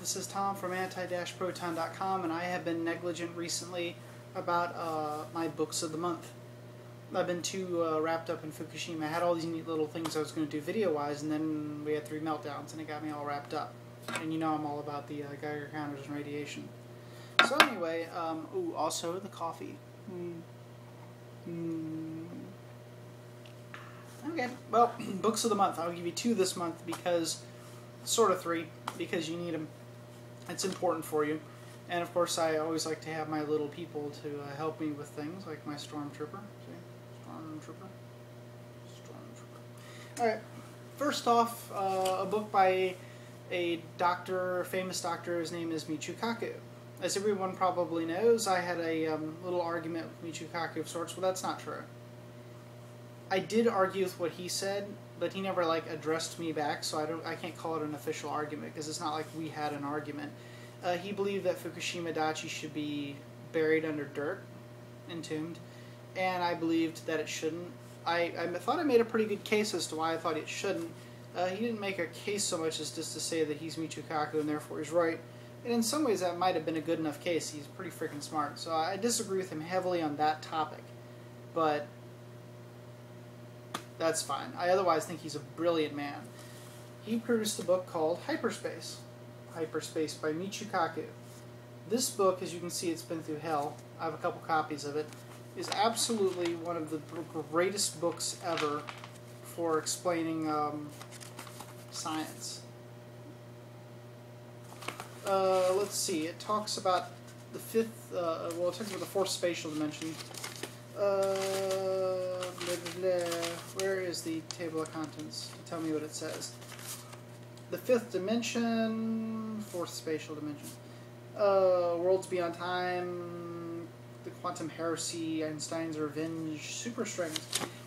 this is Tom from anti-proton.com, and I have been negligent recently about my books of the month. I've been too wrapped up in Fukushima. I had all these neat little things I was going to do video-wise, and then we had 3 meltdowns, and it got me all wrapped up. And you know I'm all about the Geiger counters and radiation. So anyway, ooh, also the coffee. Okay, well, books of the month. I'll give you 2 this month because, sort of 3, because you need them. It's important for you. And of course, I always like to have my little people to help me with things, like my Stormtrooper. See? Stormtrooper. Alright, first off, a book by a doctor, famous doctor. His name is Michio Kaku. As everyone probably knows, I had a little argument with Michio Kaku of sorts. Well, that's not true. I did argue with what he said, but he never addressed me back, so I can't call it an official argument because it's not like we had an argument. He believed that Fukushima Daiichi should be buried under dirt, entombed, and I believed that it shouldn't. I thought I made a pretty good case as to why I thought it shouldn't. He didn't make a case so much as just to say that he's Michio Kaku and therefore he's right. And in some ways that might have been a good enough case. He's pretty freaking smart. So I disagree with him heavily on that topic. But that's fine. I otherwise think he's a brilliant man. He produced a book called Hyperspace. Hyperspace by Michio Kaku. This book, as you can see, it's been through hell. I have a couple copies of it. Is absolutely one of the greatest books ever for explaining science. Let's see. It talks about the 5th. Well, it talks about the 4th spatial dimension. Where is the table of contents? Tell me what it says. The 5th dimension, 4th spatial dimension. Worlds beyond time, the quantum heresy, Einstein's revenge, superstrings.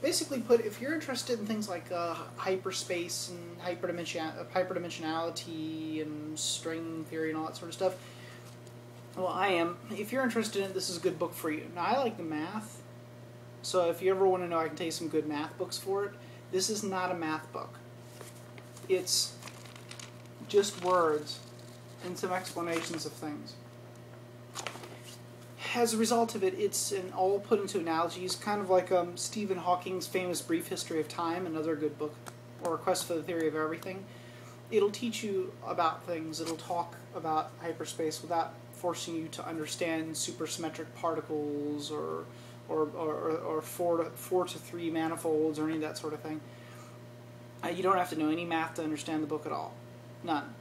Basically put, if you're interested in things like hyperspace and hyperdimensionality and string theory and all that sort of stuff, well, I am. If you're interested in it, this is a good book for you. Now, I like the math, so if you ever want to know, I can tell you some good math books for it. This is not a math book. It's just words and some explanations of things. As a result of it, it's all put into analogies, kind of like Stephen Hawking's famous Brief History of Time, another good book, or A Quest for the Theory of Everything. It'll teach you about things. It'll talk about hyperspace without forcing you to understand supersymmetric particles or 4 to 3 manifolds or any of that sort of thing. You don't have to know any math to understand the book at all. None.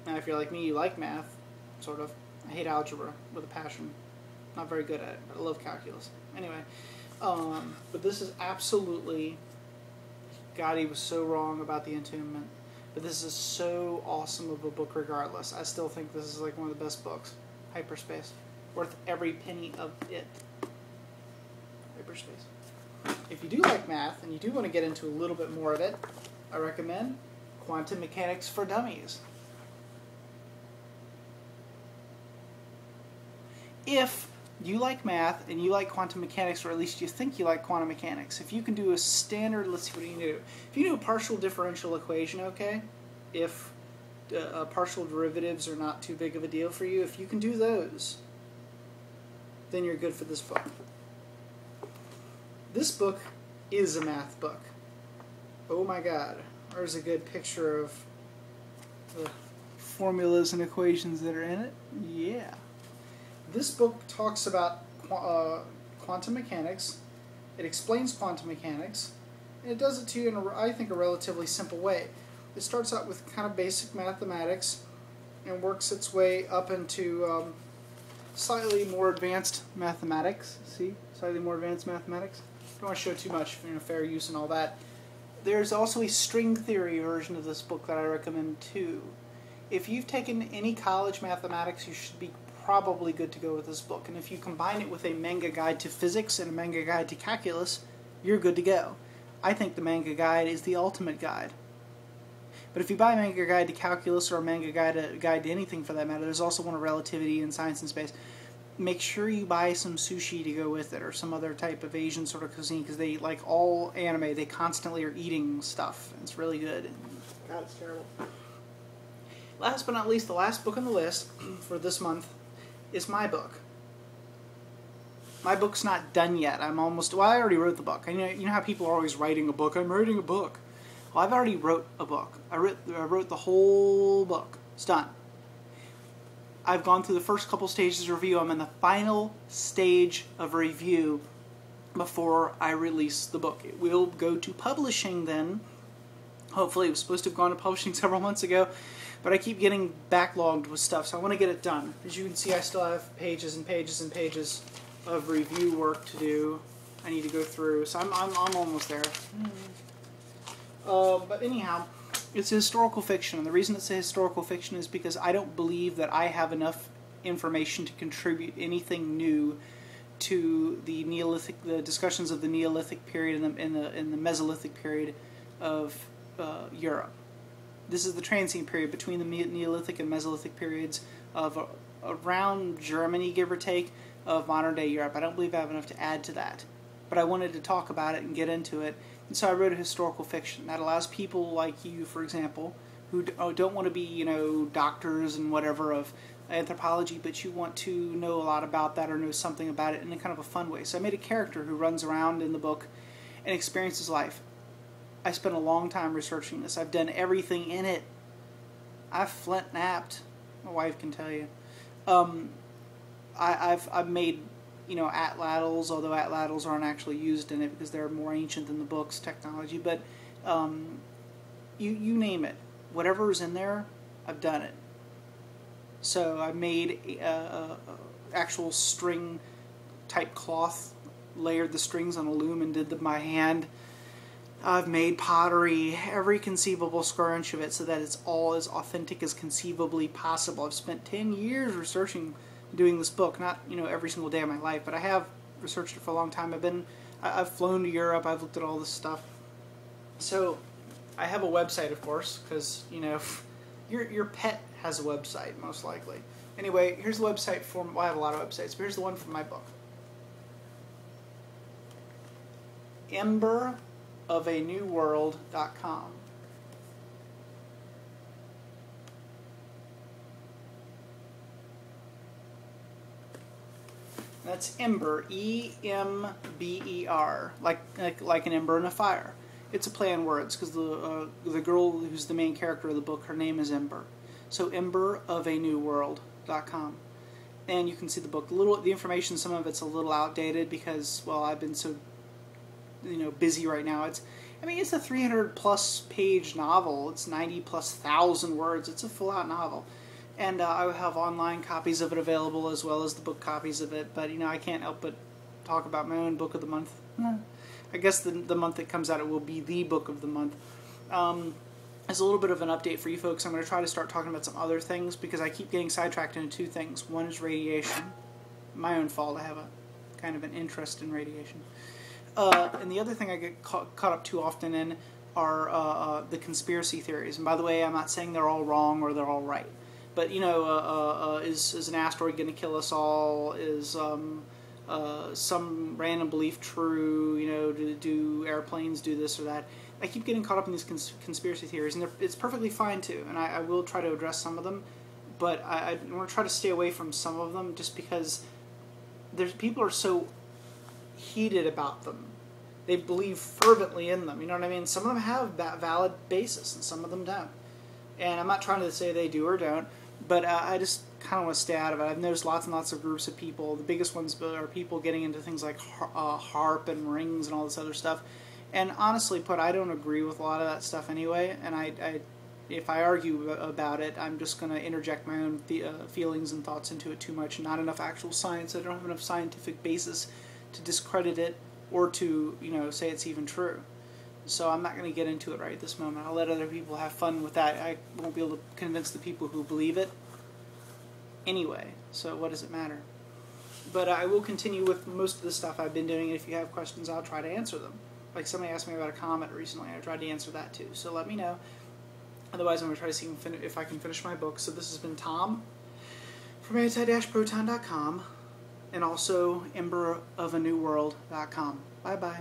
Now, if you're like me, you like math, sort of. I hate algebra with a passion. Not very good at it, but I love calculus. Anyway, but this is absolutely, God, he was so wrong about the entombment. But this is so awesome of a book regardless. I still think this is like one of the best books. Hyperspace. Worth every penny of it. Hyperspace. If you do like math, and you do want to get into a little bit more of it, I recommend Quantum Mechanics for Dummies. If you like math and you like quantum mechanics, or at least you think you like quantum mechanics, if you can do a standard, let's see what you can do. If you do a partial differential equation, okay, if partial derivatives are not too big of a deal for you, if you can do those, then you're good for this book. This book is a math book. Oh my God. There's a good picture of the formulas and equations that are in it. Yeah. This book talks about quantum mechanics. It explains quantum mechanics, and it does it to you in, I think, a relatively simple way. It starts out with kind of basic mathematics and works its way up into slightly more advanced mathematics. See? Slightly more advanced mathematics. Don't want to show too much, fair use and all that. There's also a string theory version of this book that I recommend too. If you've taken any college mathematics, you should be probably good to go with this book. And if you combine it with a manga guide to physics and a manga guide to calculus, you're good to go. I think the manga guide is the ultimate guide. But if you buy a manga guide to calculus or a manga guide to anything for that matter, there's also one of relativity and science and space. Make sure you buy some sushi to go with it, or some other type of Asian sort of cuisine, because they, like all anime, they constantly are eating stuff. It's really good. God, it's terrible. last but not least, the last book on the list for this month is my book. My book's not done yet. I already wrote the book. You know how people are always writing a book. I'm writing a book. Well, I've already wrote a book. I wrote the whole book. It's done. I've gone through the first couple stages of review. I'm in the final stage of review before I release the book. It will go to publishing then. Hopefully, it was supposed to have gone to publishing several months ago, but I keep getting backlogged with stuff, so I want to get it done. As you can see, I still have pages and pages and pages of review work to do. I need to go through, so I'm almost there. But anyhow, it's a historical fiction, and the reason it's a historical fiction is because I don't believe that I have enough information to contribute anything new to the Neolithic, the discussions of the Neolithic period and the Mesolithic period of Europe. This is the transient period between the Neolithic and Mesolithic periods of around Germany, give or take, of modern-day Europe. I don't believe I have enough to add to that. But I wanted to talk about it and get into it, and so I wrote a historical fiction that allows people like you, for example, who don't want to be, doctors and whatever of anthropology, but you want to know a lot about that or know something about it in a kind of a fun way. So I made a character who runs around in the book and experiences life. I spent a long time researching this. I've done everything in it. I've flint-knapped. My wife can tell you. I've made, atlatls, although atlatls aren't actually used in it because they're more ancient than the book's technology. But you name it. Whatever is in there, I've done it. So I made actual string type cloth, layered the strings on a loom and did them by hand. I've made pottery, every conceivable square inch of it, so that it's all as authentic as conceivably possible. I've spent 10 years researching, doing this book, not every single day of my life, but I have researched it for a long time. I've flown to Europe, I've looked at all this stuff. So I have a website, of course, because your pet has a website most likely. Anyway, here's the website for. Well, I have a lot of websites, but here's the one for my book. emberofanewworld.com. That's Ember, E-M-B-E-R, like an ember in a fire. It's a play on words because the girl who's the main character of the book, her name is Ember. So emberofanewworld.com. And you can see the book. The information, some of it's a little outdated because, well, I've been so busy right now. It's a 300+ page novel. It's 90,000+ words. It's a full-out novel. And I have online copies of it available as well as the book copies of it. But, I can't help but talk about my own book of the month. I guess the month it comes out, it will be the book of the month. As a little bit of an update for you folks, I'm going to try to start talking about some other things because I keep getting sidetracked into two things. One is radiation. My own fault. I have a kind of an interest in radiation. And the other thing I get caught up too often in are the conspiracy theories. And by the way, I'm not saying they're all wrong or they're all right. But, is an asteroid going to kill us all? Is some random belief true? Do airplanes do this or that? I keep getting caught up in these conspiracy theories, and it's perfectly fine too. And I will try to address some of them, but I want to try to stay away from some of them just because people are so heated about them. They believe fervently in them. You know what I mean? Some of them have that valid basis, and some of them don't. And I'm not trying to say they do or don't, but I just kind of want to stay out of it. I've noticed lots and lots of groups of people. The biggest ones are people getting into things like harp and rings and all this other stuff. And honestly put, I don't agree with a lot of that stuff anyway. And if I argue about it, I'm just going to interject my own feelings and thoughts into it too much. Not enough actual science. I don't have enough scientific basis to discredit it or to say it's even true. So I'm not going to get into it right at this moment. I'll let other people have fun with that. I won't be able to convince the people who believe it anyway. So what does it matter? But I will continue with most of the stuff I've been doing. And if you have questions, I'll try to answer them. Like somebody asked me about a comet recently. I tried to answer that too. So let me know. Otherwise, I'm going to try to see if I can finish my book. So this has been Tom from anti-proton.com and also emberofanewworld.com. Bye-bye.